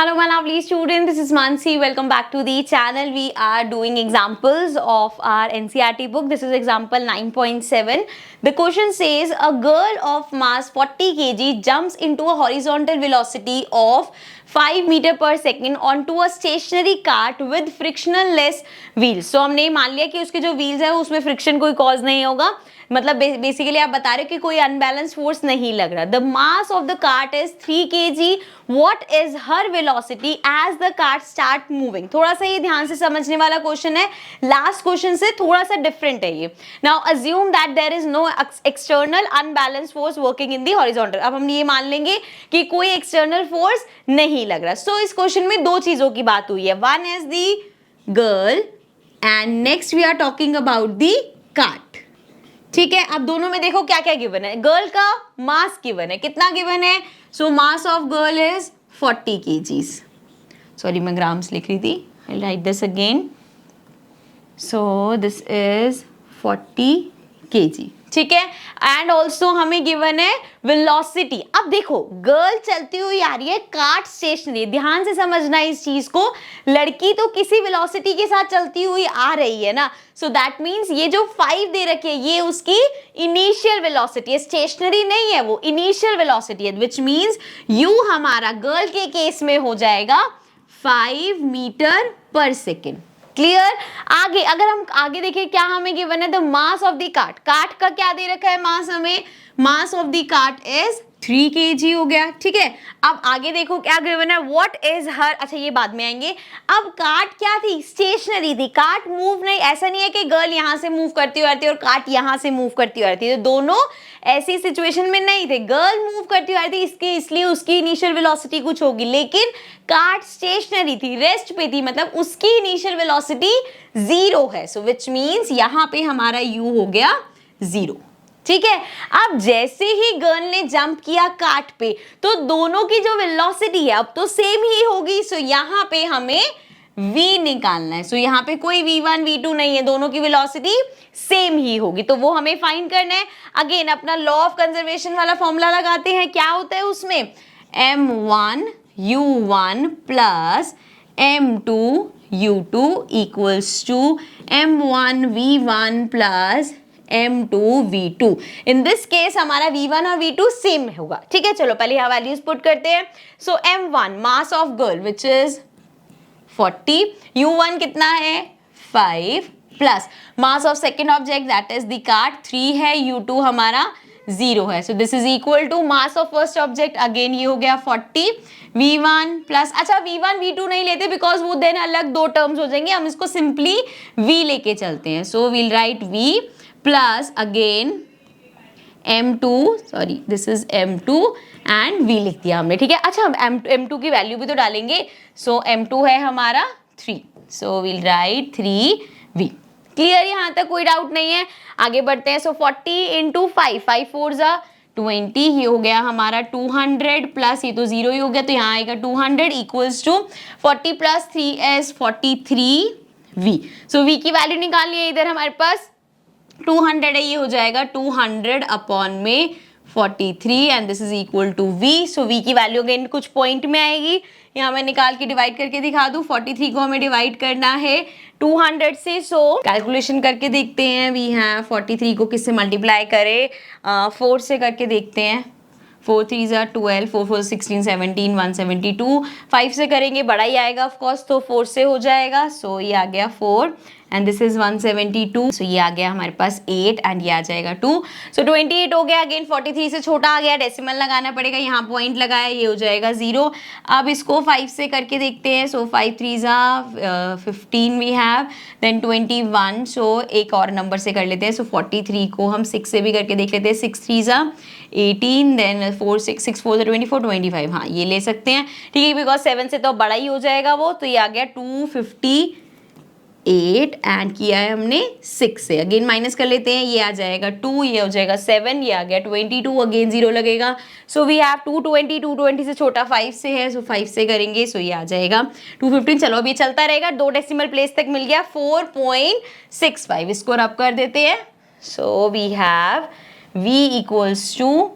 Hello my lovely student, this is Mansi. Welcome back to the channel. We are doing examples of our NCERT book. This is example 9.7. The question says a girl of mass 40 kg jumps into a horizontal velocity of 5 metre पर second on to a stationary cart with frictionless wheels. तो हमने मान लिया कि उसके जो wheels है उसमें फ्रिक्शन कोई कॉज नहीं होगा, मतलब बेसिकली आप बता रहे हो कि कोई अनबैलेंस फोर्स नहीं लग रहा. The mass of the cart is 3 kg. What is her velocity as the cart start moving. थोड़ा सा ये ध्यान से समझने वाला क्वेश्चन है, लास्ट क्वेश्चन से थोड़ा सा डिफरेंट है ये. Now assume that there is no external unbalance force working in the horizontal. अब हम ये मान लेंगे कि कोई एक्सटर्नल फोर्स नहीं लग रहा. सो इस क्वेश्चन में दो चीजों की बात हुई है. One is the girl and next we are talking about the cart. ठीक है, अब दोनों में देखो क्या क्या गिवन है. गर्ल का मास गिवन है, कितना गिवन है? So mass of girl is 40 kgs. Sorry मैं ग्राम्स लिख रही थी. I write this again. So this is 40 kg. ठीक है, एंड ऑल्सो हमें गिवन है वेलोसिटी. अब देखो गर्ल चलती हुई आ रही है, कार्ट स्टेशनरी. ध्यान से समझना इस चीज को, लड़की तो किसी वेलोसिटी के साथ चलती हुई आ रही है ना. सो दैट मीन्स ये जो 5 दे रखे है ये उसकी इनिशियल वेलोसिटी है, स्टेशनरी नहीं है, वो इनिशियल वेलोसिटी है. विच मीन्स यू हमारा गर्ल के केस में हो जाएगा 5 मीटर पर सेकेंड. क्लियर. आगे अगर हम आगे देखें क्या हमें गिवन है, the mass of the cart. Cart का क्या दे रखा है मास हमें? मास of the cart is 3 kg हो गया. ठीक है, अब आगे देखो क्या गिवन है, व्हाट इज हर. अच्छा ये बाद में आएंगे. अब कार्ट क्या थी? स्टेशनरी थी. कार्ट मूव नहीं, ऐसा नहीं है कि गर्ल यहां से मूव करती रहती है और कार्ट यहां से मूव करती रहती है. तो दोनों ऐसी सिचुएशन में नहीं थे. गर्ल मूव करती रहती है इसके, इसलिए उसकी इनिशियल वेलोसिटी कुछ होगी, लेकिन कार्ट स्टेशनरी थी, रेस्ट पे थी, मतलब उसकी इनिशियल वेलोसिटी 0 है. सो विच मीन्स यहां पे हमारा u हो गया 0. ठीक है, अब जैसे ही गर्ल ने जंप किया कार्ट पे तो दोनों की जो वेलोसिटी है अब तो सेम ही होगी. सो यहाँ पे हमें v निकालना है. सो यहाँ पे कोई v1 v2 नहीं है, दोनों की वेलोसिटी सेम ही होगी, तो वो हमें फाइंड करना है. अगेन अपना लॉ ऑफ कंजर्वेशन वाला फॉर्मूला लगाते हैं. क्या होता है उसमें? m1 u1 plus m2 u2 equals to m1 v1 plus m2 v2. In this case हमारा v1 और v2 सेम होगा. ठीक है, चलो पहले यहाँ वैल्यूज पुट करते हैं. So m1 mass of girl which is 40, u1 कितना है 5 plus mass of second object that is the cart 3 है, u2 हमारा 0 है. So this is equal to mass of first object, again ये हो गया 40, v1 प्लस. अच्छा v1 v2 नहीं लेते बिकॉज वो देन अलग दो टर्म्स हो जाएंगे, हम इसको सिंपली v लेके चलते हैं. So we'll write v plus again m2, sorry this is m2 and v लिख दिया हमने. ठीक है, अच्छा हम m2 की वैल्यू भी तो डालेंगे. सो m2 है हमारा 3, सो वील राइट 3v. क्लियर, यहाँ तक कोई डाउट नहीं है. आगे बढ़ते हैं. सो 40 इंटू 5, 5 4 जा 20, ये हो गया हमारा 200 प्लस ये तो 0 ही हो गया, तो यहाँ आएगा 200 equals to 40 plus 3 is 43v. So v की वैल्यू निकालनी है. इधर हमारे पास 200 है, ये हो जाएगा 200 अपॉन में 43 and this is equal to v. So v की वैल्यू अगेन कुछ पॉइंट में आएगी, यहाँ मैं निकाल के डिवाइड करके दिखा दूँ. 43 को हमें डिवाइड करना है 200 से. सो कैलकुलेशन करके देखते हैं. वी हैव 43 को किससे मल्टीप्लाई करें? 4 से करके देखते हैं. 4 3 ज़ा 12, 4 4 16 17 172. 5 से करेंगे बड़ा ही आएगा ऑफकोर्स, तो 4 से हो जाएगा. सो ये आ गया 4 एंड दिस इज 172. सो ये आ गया हमारे पास 8 एंड ये आ जाएगा 2. सो 28 हो गया. अगेन 43 से छोटा आ गया, डेसिमल लगाना पड़ेगा, यहाँ पॉइंट लगाया, ये हो जाएगा 0. अब इसको 5 से करके देखते हैं. सो 5 3 ज़ा 15 वी हैव, देन 21. सो एक और नंबर से कर लेते हैं. सो 43 को हम 6 से भी करके देख लेते हैं. 6 3 ज़ा 18, देन 4 6 6 4 24 25. हाँ ये ले सकते हैं. ठीक है, बिकॉज 7 से तो बड़ा ही हो जाएगा वो, तो ये आ गया 258 एंड किया है हमने 6 से. अगेन माइनस कर लेते हैं, ये आ जाएगा 2, ये हो जाएगा 7, ये आ गया 22, अगेन 0 लगेगा. सो वी हैव 220, 220 से छोटा 5 से है, सो 5 से करेंगे. सो ये आ जाएगा 215. चलो अभी चलता रहेगा, 2 डेसिमल प्लेस तक मिल गया 4.65. इसको रब कर देते हैं. So we have v equals to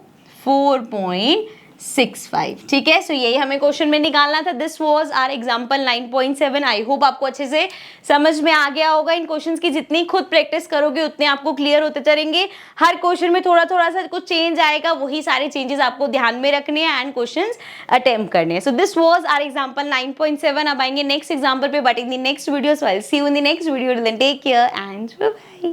4.65 65। ठीक है, सो यही हमें क्वेश्चन में निकालना था। This was our example 9.7। I hope आपको अच्छे से समझ में आ गया होगा। इन क्वेश्चंस की जितनी खुद प्रैक्टिस करोगे उतने आपको क्लियर होते चलेंगे। हर क्वेश्चन में थोड़ा थोड़ा सा कुछ चेंज आएगा, वही सारे चेंजेस आपको ध्यान में रखने हैं एंड क्वेश्चंस अटेम्प्ट करने हैं। So this was our example 9.7। अब आएंगे नेक्स्ट एग्जांपल पे, but in the next video. So I will see you in the next video. Till then take care and bye bye.